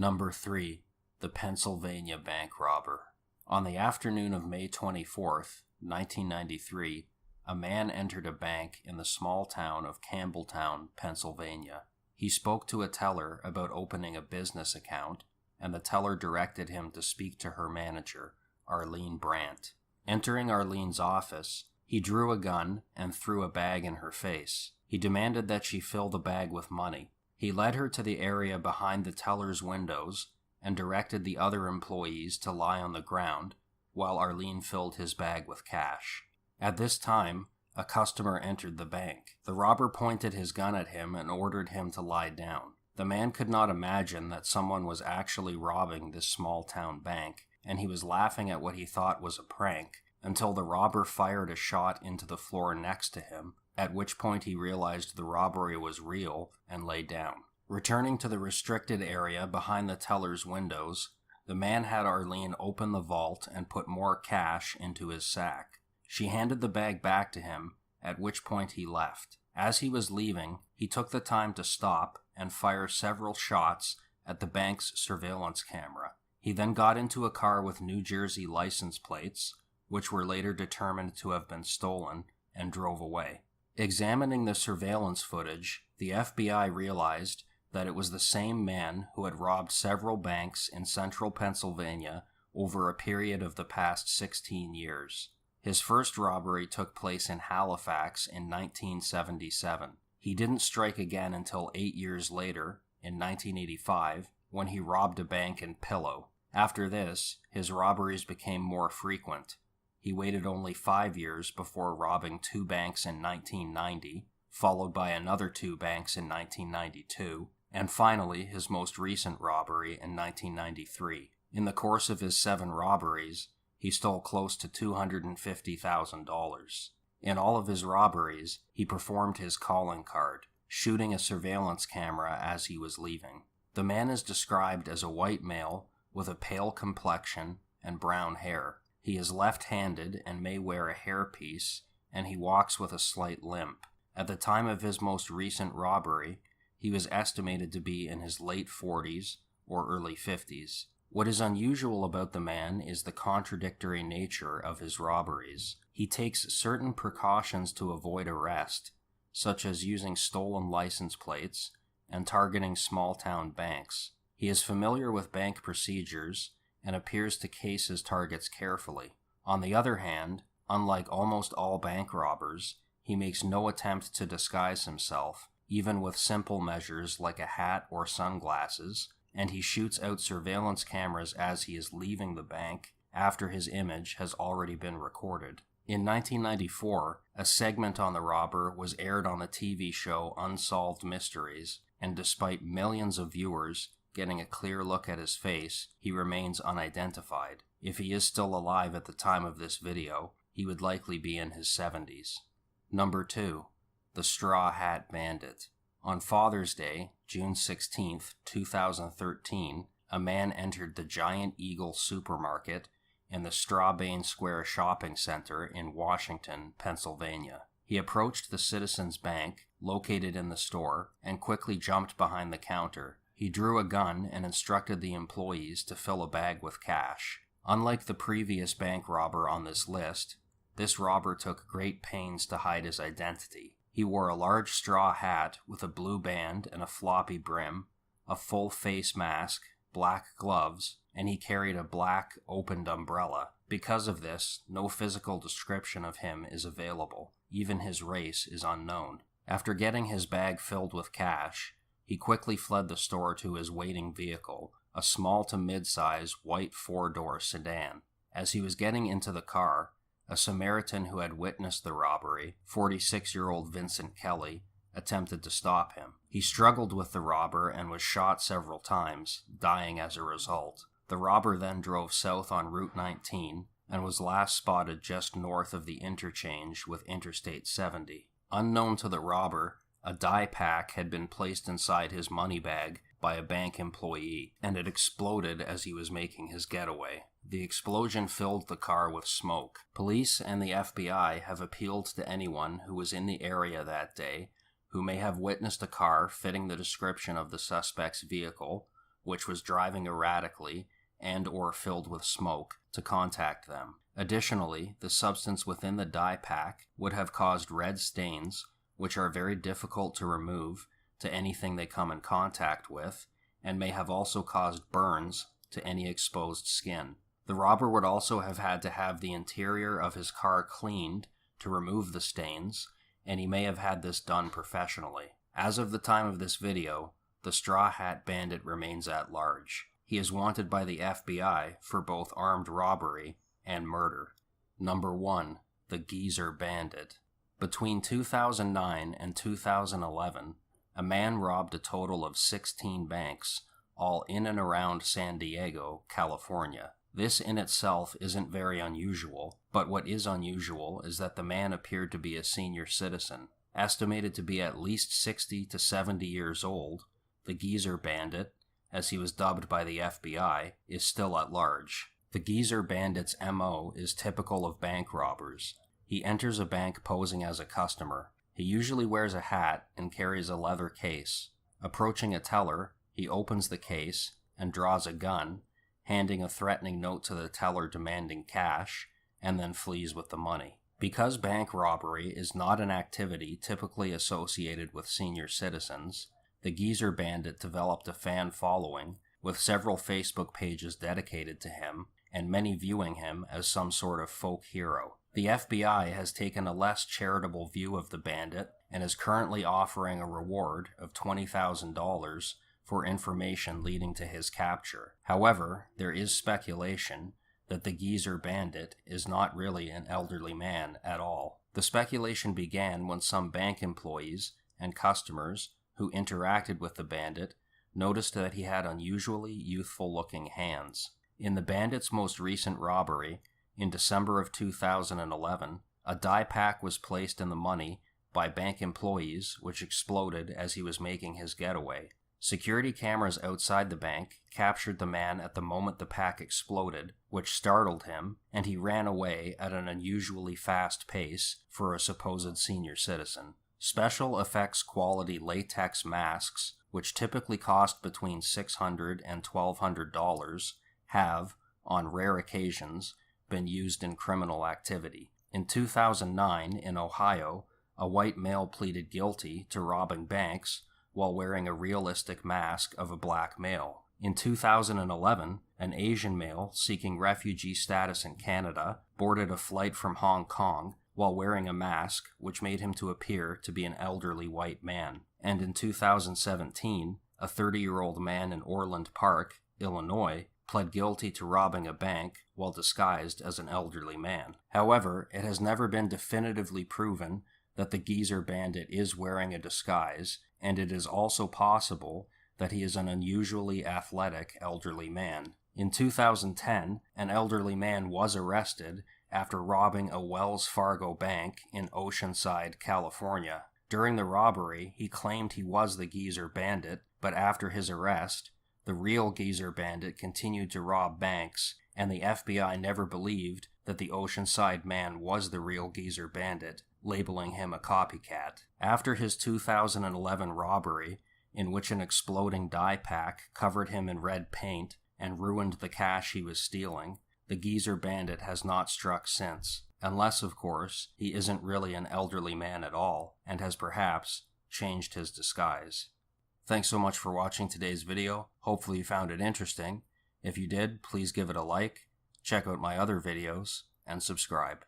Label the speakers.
Speaker 1: Number 3. The Pennsylvania Bank Robber. On the afternoon of May 24th, 1993, a man entered a bank in the small town of Campbelltown, Pennsylvania. He spoke to a teller about opening a business account, and the teller directed him to speak to her manager, Arlene Brandt. Entering Arlene's office, he drew a gun and threw a bag in her face. He demanded that she fill the bag with money. He led her to the area behind the teller's windows and directed the other employees to lie on the ground while Arlene filled his bag with cash. At this time, a customer entered the bank. The robber pointed his gun at him and ordered him to lie down. The man could not imagine that someone was actually robbing this small-town bank, and he was laughing at what he thought was a prank until the robber fired a shot into the floor next to him, at which point he realized the robbery was real and lay down. Returning to the restricted area behind the teller's windows, the man had Arlene open the vault and put more cash into his sack. She handed the bag back to him, at which point he left. As he was leaving, he took the time to stop and fire several shots at the bank's surveillance camera. He then got into a car with New Jersey license plates, which were later determined to have been stolen, and drove away. Examining the surveillance footage, the FBI realized that it was the same man who had robbed several banks in central Pennsylvania over a period of the past 16 years. His first robbery took place in Halifax in 1977. He didn't strike again until 8 years later, in 1985, when he robbed a bank in Pillow. After this, his robberies became more frequent. He waited only 5 years before robbing 2 banks in 1990, followed by another 2 banks in 1992, and finally his most recent robbery in 1993. In the course of his 7 robberies, he stole close to $250,000. In all of his robberies, he performed his calling card, shooting a surveillance camera as he was leaving. The man is described as a white male with a pale complexion and brown hair. He is left-handed and may wear a hairpiece, and he walks with a slight limp. At the time of his most recent robbery, he was estimated to be in his late 40s or early 50s. What is unusual about the man is the contradictory nature of his robberies. He takes certain precautions to avoid arrest, such as using stolen license plates and targeting small-town banks. He is familiar with bank procedures and appears to case his targets carefully. On the other hand, unlike almost all bank robbers, he makes no attempt to disguise himself, even with simple measures like a hat or sunglasses, and he shoots out surveillance cameras as he is leaving the bank after his image has already been recorded. In 1994, a segment on the robber was aired on the TV show Unsolved Mysteries, and despite millions of viewers getting a clear look at his face, he remains unidentified. If he is still alive at the time of this video, he would likely be in his 70s. Number 2. The Straw Hat Bandit. On Father's Day, June 16, 2013, a man entered the Giant Eagle supermarket in the Strawbane Square Shopping Center in Washington, Pennsylvania. He approached the Citizens Bank, located in the store, and quickly jumped behind the counter. He drew a gun and instructed the employees to fill a bag with cash. Unlike the previous bank robber on this list, this robber took great pains to hide his identity. He wore a large straw hat with a blue band and a floppy brim, a full face mask, black gloves, and he carried a black, opened umbrella. Because of this, no physical description of him is available. Even his race is unknown. After getting his bag filled with cash, he quickly fled the store to his waiting vehicle, a small to mid-size white 4-door sedan. As he was getting into the car, a Samaritan who had witnessed the robbery, 46-year-old Vincent Kelly, attempted to stop him. He struggled with the robber and was shot several times, dying as a result. The robber then drove south on Route 19 and was last spotted just north of the interchange with Interstate 70. Unknown to the robber, a dye pack had been placed inside his money bag by a bank employee, and it exploded as he was making his getaway. The explosion filled the car with smoke. Police and the FBI have appealed to anyone who was in the area that day who may have witnessed a car fitting the description of the suspect's vehicle which was driving erratically and or filled with smoke, to contact them. Additionally, the substance within the dye pack would have caused red stains, which are very difficult to remove to anything they come in contact with, and may have also caused burns to any exposed skin. The robber would also have had to have the interior of his car cleaned to remove the stains, and he may have had this done professionally. As of the time of this video, the Straw Hat Bandit remains at large. He is wanted by the FBI for both armed robbery and murder. Number 1. The Geezer Bandit. Between 2009 and 2011, a man robbed a total of 16 banks, all in and around San Diego, California. This in itself isn't very unusual, but what is unusual is that the man appeared to be a senior citizen. Estimated to be at least 60 to 70 years old, the Geezer Bandit, as he was dubbed by the FBI, is still at large. The Geezer Bandit's MO is typical of bank robbers. He enters a bank posing as a customer. He usually wears a hat and carries a leather case. Approaching a teller, he opens the case and draws a gun, handing a threatening note to the teller demanding cash, and then flees with the money. Because bank robbery is not an activity typically associated with senior citizens, the Geezer Bandit developed a fan following, with several Facebook pages dedicated to him, and many viewing him as some sort of folk hero. The FBI has taken a less charitable view of the bandit and is currently offering a reward of $20,000 for information leading to his capture. However, there is speculation that the Geezer Bandit is not really an elderly man at all. The speculation began when some bank employees and customers who interacted with the bandit noticed that he had unusually youthful-looking hands. In the bandit's most recent robbery, in December of 2011, a dye pack was placed in the money by bank employees which exploded as he was making his getaway. Security cameras outside the bank captured the man at the moment the pack exploded, which startled him, and he ran away at an unusually fast pace for a supposed senior citizen. Special effects quality latex masks, which typically cost between $600 and $1,200, have, on rare occasions, been used in criminal activity. In 2009, in Ohio, a white male pleaded guilty to robbing banks while wearing a realistic mask of a black male. In 2011, an Asian male seeking refugee status in Canada boarded a flight from Hong Kong while wearing a mask which made him to appear to be an elderly white man. And in 2017, a 30-year-old man in Orland Park, Illinois, pled guilty to robbing a bank while disguised as an elderly man. However, it has never been definitively proven that the Geezer Bandit is wearing a disguise, and it is also possible that he is an unusually athletic elderly man. In 2010, an elderly man was arrested after robbing a Wells Fargo bank in Oceanside, California. During the robbery, he claimed he was the Geezer Bandit, but after his arrest, the real Geezer Bandit continued to rob banks, and the FBI never believed that the Oceanside man was the real Geezer Bandit, labeling him a copycat. After his 2011 robbery, in which an exploding dye pack covered him in red paint and ruined the cash he was stealing, the Geezer Bandit has not struck since, unless, of course, he isn't really an elderly man at all, and has perhaps changed his disguise. Thanks so much for watching today's video. Hopefully you found it interesting. If you did, please give it a like, check out my other videos, and subscribe.